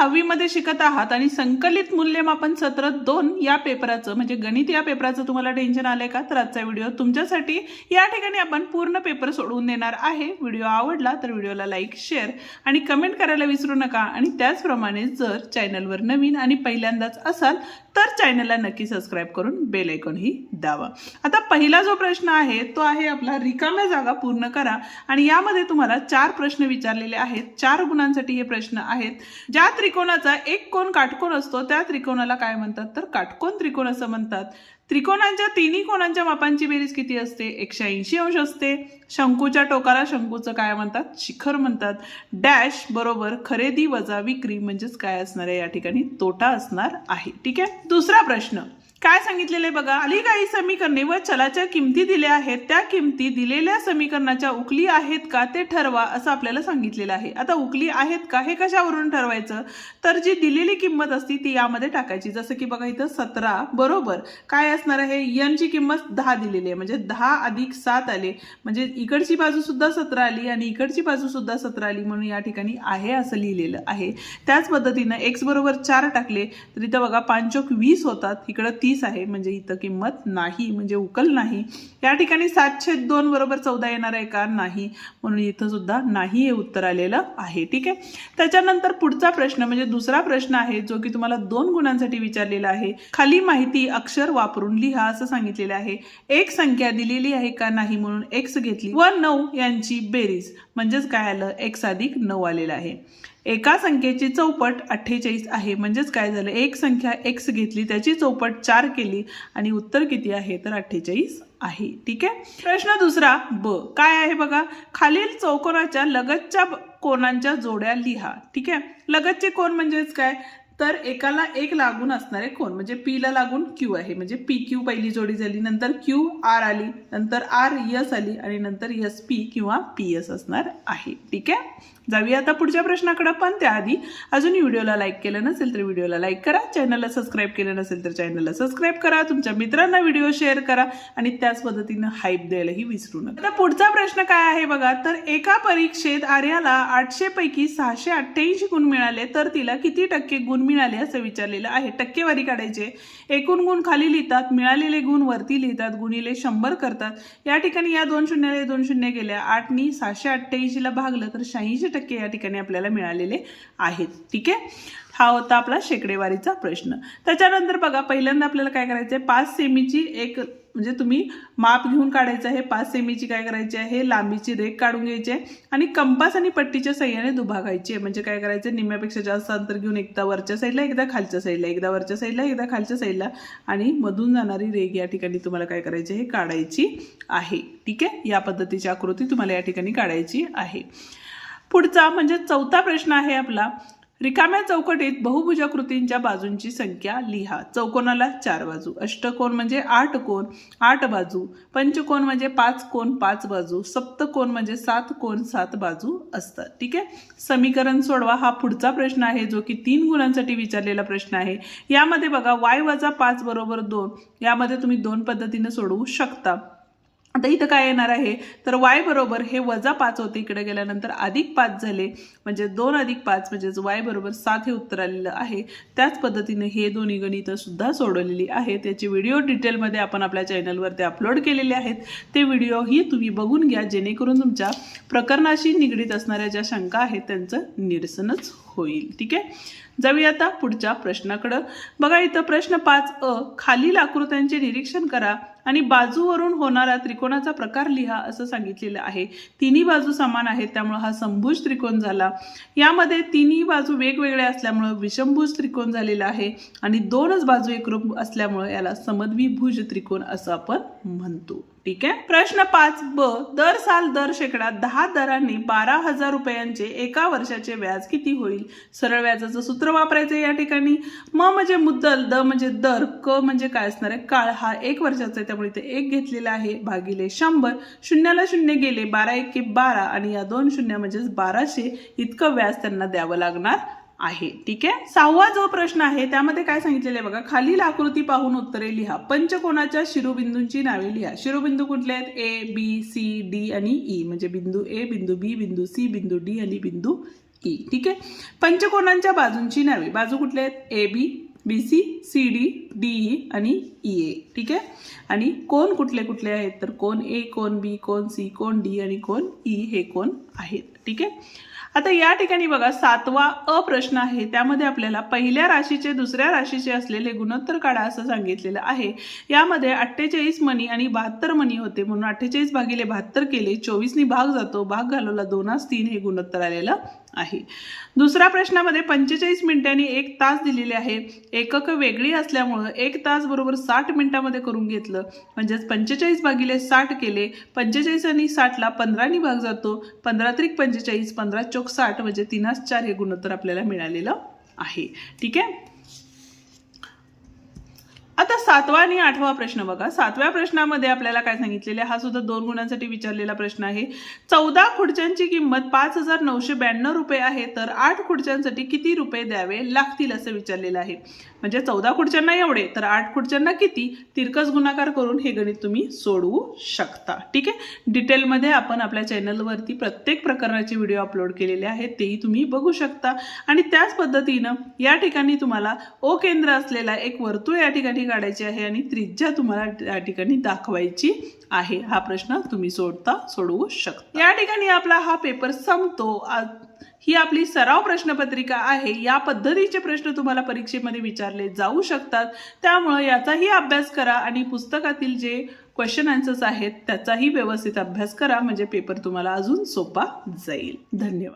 6वी मध्ये शिकत आहात आणि संकलित मूल्यमापन सत्र 2 या पेपराचं म्हणजे गणित या पेपराचं तुम्हाला टेन्शन आलंय का, तर आजचा व्हिडिओ तुमच्यासाठी। या ठिकाणी आपण पूर्ण पेपर सोडवून देणार आहे। व्हिडिओ आवडला तर व्हिडिओला लाईक, शेअर आणि कमेंट करायला विसरू नका। आणि त्याचप्रमाणे जर चॅनलवर नवीन आणि पहिल्यांदाच असाल तर चॅनलला नक्की सबस्क्राइब करून बेल आयकॉन ही दाबा। आता पहिला जो प्रश्न आहे तो आहे आपला रिकाम्या जागा पूर्ण करा आणि यामध्ये तुम्हाला 4 प्रश्न विचारलेले आहेत। 4 गुणांसाठी हे प्रश्न आहेत। ज्या त्रिकोणाचा एक कोन काटकोन असतो त्या त्रिकोणाला काय म्हणतात, तर काटकोन त्रिकोण असं म्हणतात। त्रिकोणांच्या तिन्ही कोणांच्या मापांची बेरीज किती असते, 180 अंश असते। शंकूच्या टोकाला शंकूचं काय म्हणतात, शिखर म्हणतात। डॅश बरोबर खरेदी वजा विक्री म्हणजेच काय असणार आहे, या ठिकाणी तोटा असणार आहे। ठीक आहे। दुसरा प्रश्न काय सांगितलेले बघा, खाली काही समीकरणे व चलाच्या किमती दिल्या आहेत, त्या किमती दिलेल्या समीकरणाच्या उकली आहेत का ते ठरवा असं आपल्याला सांगितलेलं आहे। आता उकली आहेत का हे कशावरून ठरवायचं, तर जी दिलेली किंमत असती ती यामध्ये टाकायची। जसं की बघा इथं 17 बरोबर काय असणार आहे, n ची किंमत 10 दिलेली आहे म्हणजे 10 अधिक 7 आले म्हणजे इकडची बाजू सुद्धा 17 आली आणि इकडची बाजू सुद्धा 17 आली म्हणून या ठिकाणी आहे असं लिहिलेलं आहे। त्याच पद्धतीने x बरोबर 4 टाकले तर इथं बघा 5 × 20 होतात, इकडं 30 आहे म्हणजे इथं किंमत नाही म्हणजे उकल नाही। या ठिकाणी 7/2 बरोबर 14 येणार आहे का, नाही म्हणून इथं सुद्धा नाही हे उत्तर आलेलं आहे। ठीक आहे। त्याच्यानंतर पुढचा प्रश्न म्हणजे दुसरा प्रश्न आहे जो की तुम्हाला 2 गुणांसाठी विचारलेला आहे। खाली माहिती अक्षर वापरून लिहा असं सांगितलेलं आहे। एक संख्या दिलेली आहे का, नाही म्हणून x घेतली व 9 यांची बेरीज म्हणजेच काय आलं, x अधिक 9 आलेलं आहे। एका संख्येची चौपट 48 आहे म्हणजेच काय झालं, एक संख्या x घेतली त्याची चौपट 4 केली आणि उत्तर किती आहे, तर 48 आहे। ठीक आहे। प्रश्न दुसरा ब काय आहे बघा, खालील चौकोनाच्या लगतच्या कोनांच्या जोड्या लिहा। ठीक आहे। लगतचे कोन म्हणजेच काय, तर एकाला एक लागून असणारे कोन म्हणजे p ला लागून q आहे म्हणजे pq पहिली जोडी झाली, नंतर qr आली, नंतर rs आली आणि नंतर sp किंवा ps असणार आहे। ठीक आहे। जाऊया आता पुढच्या प्रश्नाकडे, पण त्याआधी अजून व्हिडिओला लाईक केलं नसेल तर व्हिडिओला लाईक करा, चॅनलला सबस्क्राइब केलं नसेल तर चॅनलला सबस्क्राइब करा, तुमच्या मित्रांना व्हिडिओ शेअर करा आणि त्याच पद्धतीने हाईप द्यायलाही विसरू नका। आता पुढचा प्रश्न काय आहे बघा, तर एका परीक्षेत आर्याला 800 पैकी 688 गुण मिळाले तर तिला किती टक्के गुण मिळाले असं विचारलेलं आहे। टक्केवारी काढायचे, एकूण गुण खाली लिहितात, मिळालेले गुण वरती लिहितात, गुणिले 100 करतात। या ठिकाणी या 2 शून्याला 2 शून्य गेल्या, 8 नी 688 ला भागलं तर 86% या ठिकाणी आपल्याला मिळालेले आहेत। ठीक आहे। हा होता आपला शेकडेवारीचा प्रश्न। त्याच्यानंतर बघा पहिल्यांदा आपल्याला काय करायचं आहे, 5 सेमीची एक म्हणजे तुम्ही माप घेऊन काढायचं आहे। 5 सेमीची काय करायची आहे, लांबीची रेघ काढून घ्यायची आहे आणि कंपास आणि पट्टीच्या सहाय्याने दुभागायची आहे। म्हणजे काय करायचं, निम्म्यापेक्षा जास्त अंतर घेऊन एकदा वरच्या साईडला एकदा खालच्या साईडला, एकदा वरच्या साईडला एकदा खालच्या साईडला आणि मधून जाणारी रेघ या ठिकाणी तुम्हाला काय करायची आहे, काढायची आहे। ठीक आहे। या पद्धतीची आकृती तुम्हाला या ठिकाणी काढायची आहे। पुढचा म्हणजे चौथा प्रश्न आहे आपला, रिकाम्या चौकटीत बहुभुजाकृतींच्या बाजूंची संख्या लिहा। चौकोनाला 4 बाजू, अष्टकोन म्हणजे 8 कोन 8 बाजू, पंचकोन म्हणजे 5 कोन 5 बाजू, सप्तकोन म्हणजे 7 कोन 7 बाजू असतात। ठीक आहे। समीकरण सोडवा हा पुढचा प्रश्न आहे जो की 3 गुणांसाठी विचारलेला प्रश्न आहे। यामध्ये बघा y - 5 बरोबर 2, यामध्ये तुम्ही 2 पद्धतीने सोडवू शकता। आता इथं काय येणार आहे, तर y बरोबर हे -5 होते, इकडे गेल्यानंतर +5 झाले म्हणजे 2 + 5 म्हणजेच y बरोबर 7 हे उत्तर आलेलं आहे। त्याच पद्धतीने हे दोन्ही गणितं सुद्धा सोडवलेली आहेत। त्याची व्हिडिओ डिटेलमध्ये आपण आपल्या चॅनलवरती अपलोड केलेले आहेत, ते व्हिडिओही तुम्ही बघून घ्या जेणेकरून तुमच्या प्रकरणाशी निगडीत असणाऱ्या ज्या शंका आहेत त्यांचं निरसनच होईल। ठीक आहे। जाऊया आता पुढच्या प्रश्नाकडे। बघा इथं प्रश्न 5अ, खालील आकृत्यांचे निरीक्षण करा आणि बाजूवरून होणारा त्रिकोणाचा प्रकार लिहा असं सांगितलेलं आहे। तिन्ही बाजू समान आहेत त्यामुळे हा समभुज त्रिकोण झाला। यामध्ये तिन्ही बाजू वेगवेगळ्या असल्यामुळे विषमभुज त्रिकोण झालेला आहे आणि 2च बाजू एकरूप असल्यामुळे याला समद्विभुज त्रिकोण असं आपण म्हणतो। ठीक आहे। प्रश्न 5ब, दर साल दर शेकडा 10 दरांनी 12,000 रुपयांचे एका वर्षाचे व्याज किती होईल। सरळ व्याजाचं सूत्र वापरायचं या ठिकाणी। म म्हणजे मुद्दल, द म्हणजे दर, क म्हणजे काय असणार आहे, काळ। हा 1 वर्षाचा आहे त्यामुळे इथे 1 घेतलेला आहे भागिले 100, शून्याला 0 गेले, 12 × 1 = 12 आणि या 2 शून्य म्हणजेच 1200 इतकं व्याज त्यांना द्यावं लागणार आहे। ठीक आहे। 6वा जो प्रश्न आहे त्यामध्ये काय सांगितलेलं आहे बघा, खालील आकृती पाहून उत्तरे लिहा। पंचकोनाच्या शिरोबिंदूंची नावे लिहा। शिरोबिंदू कुठले आहेत, A B C D आणि E म्हणजे बिंदू A, बिंदू B, बिंदू C, बिंदू D आणि बिंदू ई. ठीक आहे. पंचकोनांच्या बाजूंची नावे, बाजू कुठल्या आहेत? A B, B C, C D, D E आणि ई ए. ठीक आहे. आणि कोण कुठले कुठले आहेत? तर कोण ए, कोण बी, कोण सी, कोण डी आणि कोण ई हे कोण आहेत. ठीक आहे. आता या ठिकाणी बघा 7वा अ प्रश्न आहे. त्यामध्ये आपल्याला पहिल्या राशीचे दुसऱ्या राशीचे असलेले गुणोत्तर काढा असं सांगितलेलं आहे. यामध्ये 48 मणी आणि 72 मणी होते, म्हणून 48 भागिले 72 केले, 24 भाग जातो, भाग घालवला 2/3 हे गुणोत्तर आलेलं आहे. दुसऱ्या प्रश्नामध्ये 45 मिनिटे आणि 1 तास दिलेले आहे. एकक वेगळी असल्यामुळे 1 तास बरोबर 60 मिनिटांमध्ये करून घेतलं, म्हणजेच 45 भागिले 60 केले. 45 आणि 60ला 15 भाग जातो, 15 त्रिक 45, 15 चौक 60 म्हणजे 3/4 हे गुणोत्तर आपल्याला मिळालेलं आहे. ठीक आहे. आता 7वा आणि 8वा प्रश्न बघा. 7व्या प्रश्नामध्ये आपल्याला काय सांगितलेले, हा सुद्धा 2 गुणांसाठी विचारलेला प्रश्न आहे. 14 खुर्च्यांची किंमत 5,992 रुपये आहे, तर 8 खुर्च्यांसाठी किती रुपये द्यावे लागतील असं विचारलेलं आहे. म्हणजे 14 खुर्च्यांना एवढे, तर 8 खुर्च्यांना किती, तिरकस गुणाकार करून हे गणित तुम्ही सोडवू शकता. ठीक आहे. डिटेलमध्ये आपण आपल्या चॅनलवरती प्रत्येक प्रकरणाचे व्हिडिओ अपलोड केलेले आहेत, तेही तुम्ही बघू शकता. आणि त्याच पद्धतीनं या ठिकाणी तुम्हाला ओ केंद्र असलेला एक वर्तुळ या ठिकाणी काढायचे आहे आणि त्रिज्या तुम्हाला या ठिकाणी दाखवायची आहे. हा प्रश्न तुम्ही सोडवू शकता. या ठिकाणी आपला हा पेपर संपतो. ही आपली सराव प्रश्नपत्रिका आहे. या पद्धतीचे प्रश्न तुम्हाला परीक्षेमध्ये विचारले जाऊ शकतात, त्यामुळे याचाही अभ्यास करा आणि पुस्तकातील जे क्वेश्चन आन्सर्स आहेत त्याचाही व्यवस्थित अभ्यास करा, म्हणजे पेपर तुम्हाला अजून सोपा जाईल. धन्यवाद.